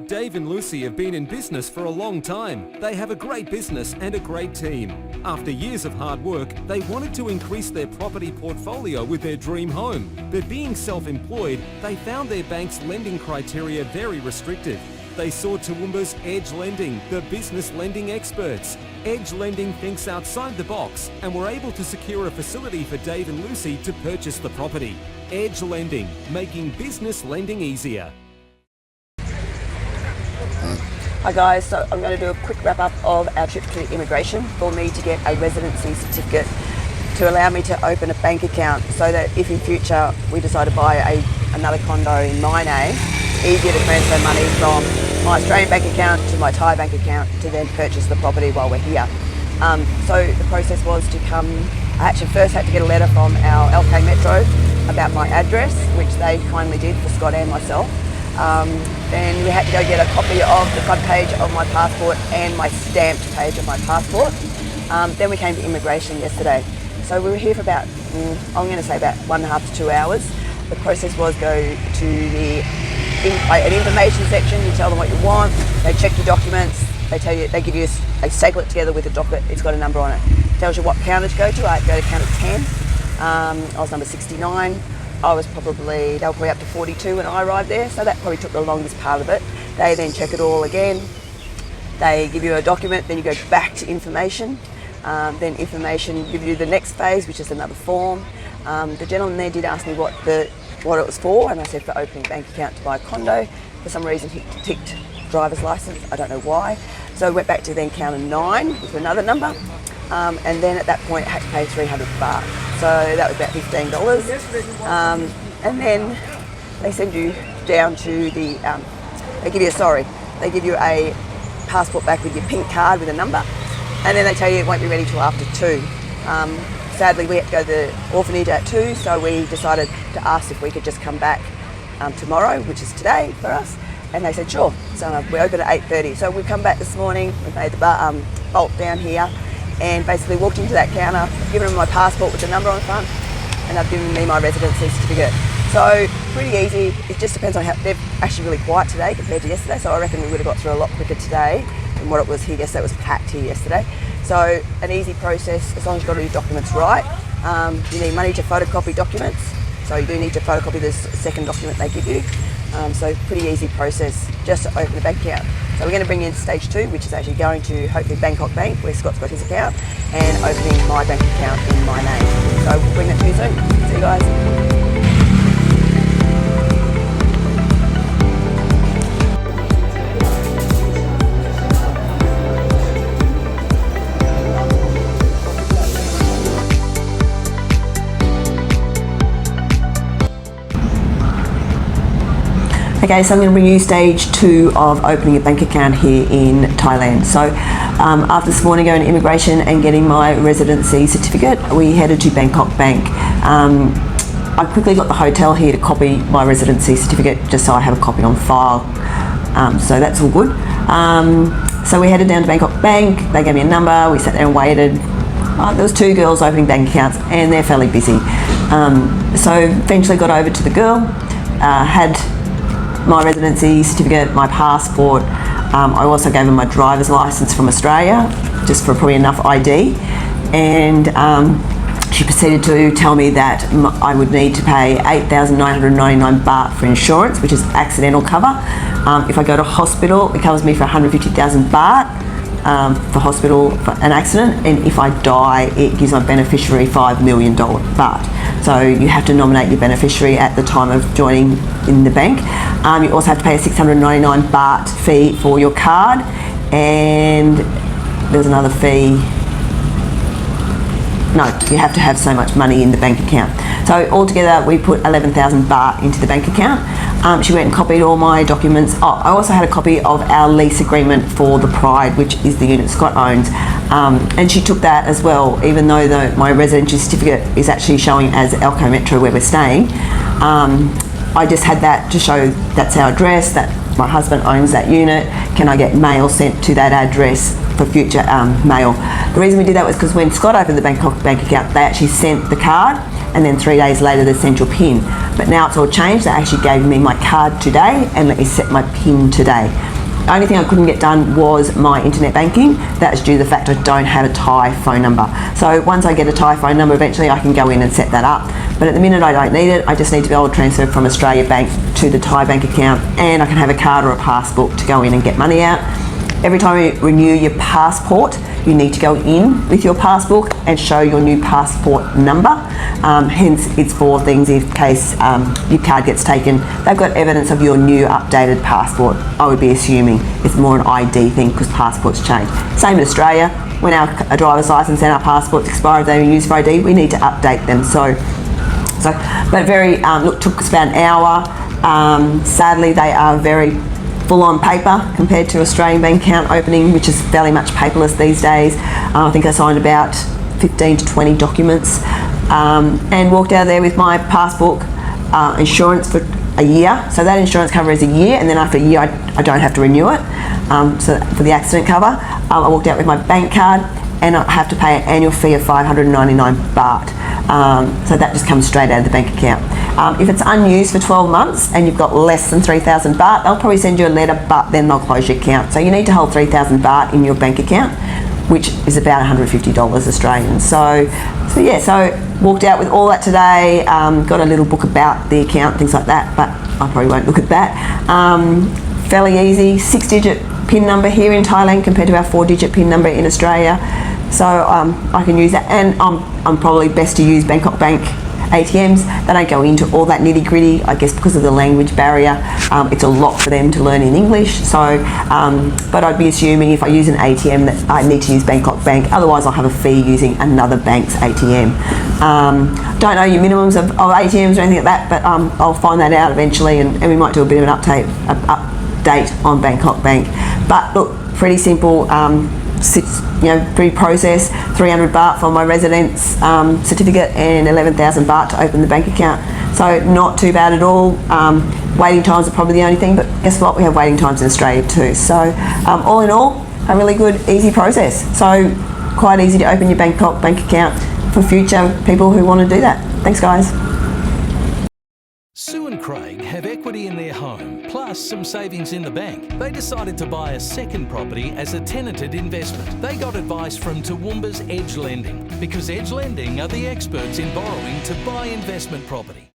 Dave and Lucy have been in business for a long time. They have a great business and a great team. After years of hard work, they wanted to increase their property portfolio with their dream home. But being self-employed, they found their bank's lending criteria very restrictive. They sought Toowoomba's Edge Lending, the business lending experts. Edge Lending thinks outside the box and were able to secure a facility for Dave and Lucy to purchase the property. Edge Lending, making business lending easier. Hi guys, so I'm going to do a quick wrap up of our trip to immigration for me to get a residency certificate to allow me to open a bank account so that if in future we decide to buy another condo in my name, it's easier to transfer money from my Australian bank account to my Thai bank account to then purchase the property while we're here. So the process was to come, I actually first had to get a letter from our LK Metro about my address, which they kindly did for Scott and myself. Then we had to go get a copy of the front page of my passport and my stamped page of my passport. Then we came to immigration yesterday. So we were here for about, I'm going to say about 1.5 to 2 hours. The process was go to an information section, you tell them what you want, they check your documents, they tell you, they give you a staple it together with a document, it's got a number on it. Tells you what counter to go to. I had to go to counter 10. I was number 69. They were probably up to 42 when I arrived there, so that probably took the longest part of it. They then check it all again. They give you a document, then you go back to information. Then information give you the next phase, which is another form. The gentleman there did ask me what it was for, and I said for opening a bank account to buy a condo. For some reason he ticked driver's license, I don't know why. So I went back to then counter 9 with another number. And then at that point I had to pay 300 baht. So that was about $15. And then they send you down to the, they give you a passport back with your pink card with a number. And then they tell you it won't be ready till after 2. Sadly we had to go to the orphanage at 2, so we decided to ask if we could just come back tomorrow, which is today for us. And they said sure. So we open at 8:30. So we come back this morning, we made the bolt down here, and basically walked into that counter, given them my passport with the number on the front, and they've given me my residency certificate. So pretty easy. It just depends on how, they're actually really quiet today compared to yesterday, so I reckon we would have got through a lot quicker today than what it was here yesterday. It was packed here yesterday. So an easy process as long as you've got all your documents right. You need money to photocopy documents, so you do need to photocopy this second document they give you. So pretty easy process just to open a bank account. So we're going to bring in stage 2, which is actually going to hopefully Bangkok Bank, where Scott's got his account, and opening my bank account in my name. So we'll bring that to you soon. See you guys. Okay, so I'm going to bring you stage 2 of opening a bank account here in Thailand. So after this morning going to immigration and getting my residency certificate, we headed to Bangkok Bank. I quickly got the hotel here to copy my residency certificate just so I have a copy on file. So that's all good. So we headed down to Bangkok Bank, they gave me a number, we sat there and waited. There was 2 girls opening bank accounts and they're fairly busy. So eventually got over to the girl, had my residency certificate, my passport. I also gave her my driver's license from Australia, just for probably enough ID. And she proceeded to tell me that I would need to pay 8,999 baht for insurance, which is accidental cover. If I go to hospital, it covers me for 150,000 baht for hospital for an accident, and if I die, it gives my beneficiary $5 million baht. So you have to nominate your beneficiary at the time of joining in the bank. You also have to pay a 699 baht fee for your card, and there's another fee. No, you have to have so much money in the bank account. So altogether we put 11,000 baht into the bank account. She went and copied all my documents. Oh, I also had a copy of our lease agreement for the Pride, which is the unit Scott owns. And she took that as well, even though my residency certificate is actually showing as Elko Metro where we're staying. I just had that to show that's our address, that my husband owns that unit. Can I get mail sent to that address for future mail? The reason we did that was because when Scott opened the Bangkok bank account, they actually sent the card and then 3 days later they sent your PIN. But now it's all changed. They actually gave me my card today and let me set my PIN today. The only thing I couldn't get done was my internet banking. That's due to the fact I don't have a Thai phone number. So once I get a Thai phone number, eventually I can go in and set that up. But at the minute I don't need it. I just need to be able to transfer from Australia Bank to the Thai bank account, and I can have a card or a passport to go in and get money out. Every time you renew your passport, you need to go in with your passport and show your new passport number. Hence, it's for things in case your card gets taken. They've got evidence of your new updated passport. I would be assuming it's more an ID thing because passports change. Same in Australia. When our driver's license and our passports expire, if they were used for ID, we need to update them. But took us about an hour. Sadly, they are very full on paper compared to Australian bank account opening, which is fairly much paperless these days. I think I signed about 15 to 20 documents and walked out of there with my passport, insurance for a year. So that insurance cover is a year, and then after a year I don't have to renew it. So for the accident cover, I walked out with my bank card, and I have to pay an annual fee of 599 baht. So that just comes straight out of the bank account. If it's unused for 12 months and you've got less than 3,000 baht, they'll probably send you a letter, but then they'll close your account. So you need to hold 3,000 baht in your bank account, which is about $150 Australian. So walked out with all that today. Got a little book about the account, things like that, but I probably won't look at that. Fairly easy, 6-digit PIN number here in Thailand compared to our 4-digit PIN number in Australia. So I can use that, and I'm probably best to use Bangkok Bank ATMs. They don't go into all that nitty gritty, I guess, because of the language barrier. It's a lot for them to learn in English. So, but I'd be assuming if I use an ATM that I need to use Bangkok Bank. Otherwise, I'll have a fee using another bank's ATM. Don't know your minimums of ATMs or anything like that, but I'll find that out eventually, and we might do a bit of an update on Bangkok Bank. But look, pretty simple. Pretty process. 300 baht for my residence certificate and 11,000 baht to open the bank account. So not too bad at all. Waiting times are probably the only thing, but guess what? We have waiting times in Australia too. So all in all, a really good, easy process. So quite easy to open your Bangkok bank account for future people who want to do that. Thanks, guys. Sue and Craig have equity in their home, plus some savings in the bank. They decided to buy a second property as a tenanted investment. They got advice from Toowoomba's Edge Lending, because Edge Lending are the experts in borrowing to buy investment property.